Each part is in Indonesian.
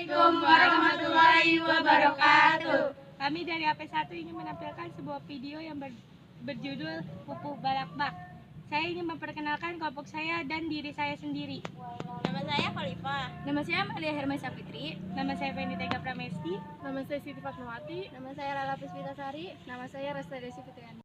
Assalamualaikum warahmatullahi wabarakatuh. Kami dari AP1 ingin menampilkan sebuah video yang berjudul Pupuk Balakbak. Saya ingin memperkenalkan kelompok saya dan diri saya sendiri. Nama saya Khalifah. Nama saya Amalia Hermansyah Fitri. Nama saya Fenitega Pramesti. Nama saya Siti Fatmawati. Nama saya Lala Puspitasari. Nama saya Resta Desi Fitriani.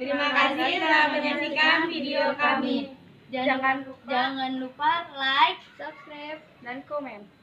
Terima kasih telah menyaksikan video kami. Jangan Jangan lupa like, subscribe, dan komen.